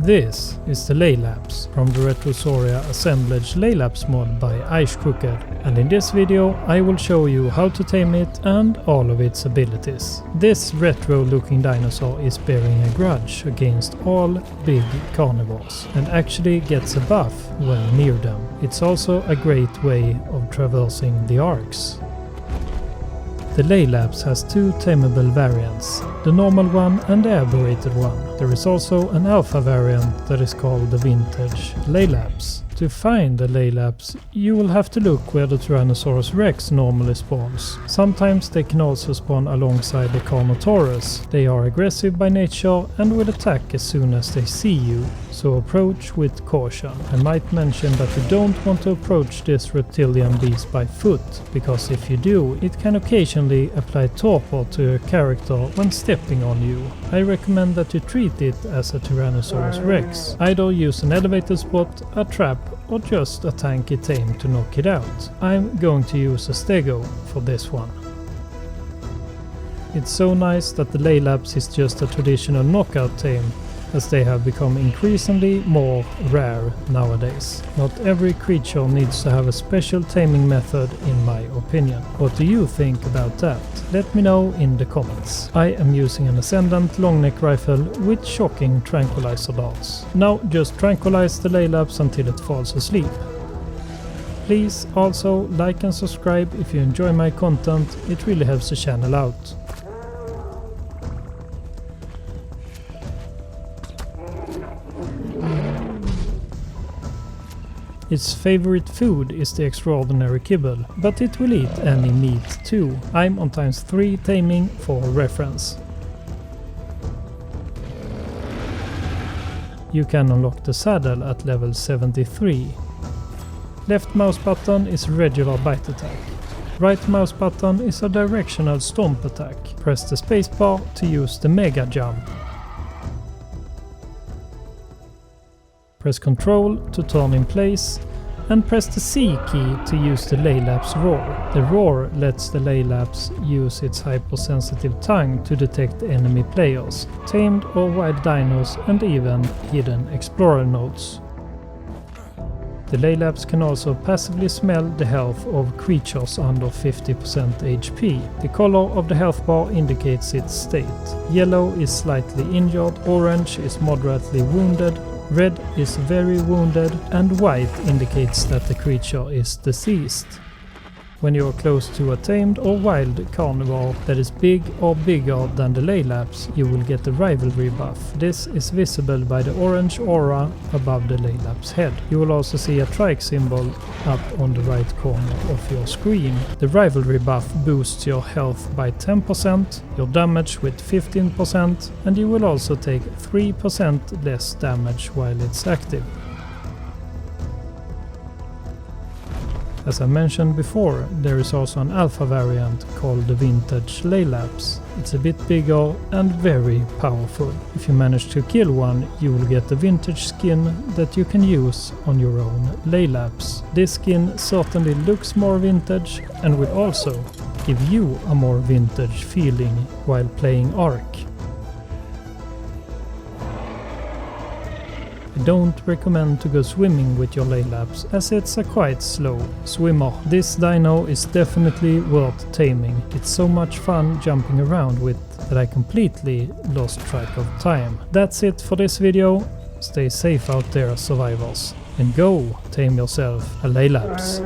This is the Laelaps from the Retrosauria Assemblage Laelaps mod by Crooked, and in this video I will show you how to tame it and all of its abilities. This retro looking dinosaur is bearing a grudge against all big carnivores and actually gets a buff when near them. It's also a great way of traversing the ARKs. The Laelaps has two tameable variants, the normal one and the aberrated one. There is also an alpha variant that is called the Vintage Laelaps. To find the Laelaps, you will have to look where the Tyrannosaurus Rex normally spawns. Sometimes they can also spawn alongside the Carnotaurus. They are aggressive by nature and will attack as soon as they see you, so approach with caution. I might mention that you don't want to approach this reptilian beast by foot, because if you do, it can occasionally apply torpor to your character when stepping on you. I recommend that you treat it as a Tyrannosaurus Rex. Either use an elevated spot, a trap, or just a tanky tame to knock it out. I'm going to use a stego for this one. It's so nice that the Laelaps is just a traditional knockout tame, as they have become increasingly more rare nowadays. Not every creature needs to have a special taming method in my opinion. What do you think about that? Let me know in the comments. I am using an Ascendant longneck rifle with shocking tranquilizer darts. Now just tranquilize the Laelaps until it falls asleep. Please also like and subscribe if you enjoy my content, it really helps the channel out. Its favorite food is the extraordinary kibble, but it will eat any meat too. I'm on ×3 taming for reference. You can unlock the saddle at level 73. Left mouse button is regular bite attack. Right mouse button is a directional stomp attack. Press the spacebar to use the mega jump. Press Ctrl to turn in place, and press the C key to use the Laelaps roar. The roar lets the Laelaps use its hypersensitive tongue to detect enemy players, tamed or wild dinos, and even hidden explorer nodes. The Laelaps can also passively smell the health of creatures under 50% HP. The color of the health bar indicates its state. Yellow is slightly injured, orange is moderately wounded, red is very wounded, and white indicates that the creature is deceased. When you are close to a tamed or wild carnivore that is big or bigger than the Laelaps, you will get the rivalry buff. This is visible by the orange aura above the Laelaps head. You will also see a trike symbol up on the right corner of your screen. The rivalry buff boosts your health by 10%, your damage with 15%, and you will also take 3% less damage while it's active. As I mentioned before, there is also an alpha variant called the Vintage Laelaps. It's a bit bigger and very powerful. If you manage to kill one, you will get the vintage skin that you can use on your own Laelaps. This skin certainly looks more vintage and will also give you a more vintage feeling while playing ARK. I don't recommend to go swimming with your Laelaps, as it's a quite slow swimmer. This dino is definitely worth taming. It's so much fun jumping around with that I completely lost track of time. That's it for this video. Stay safe out there, survivors, and go tame yourself a Laelaps.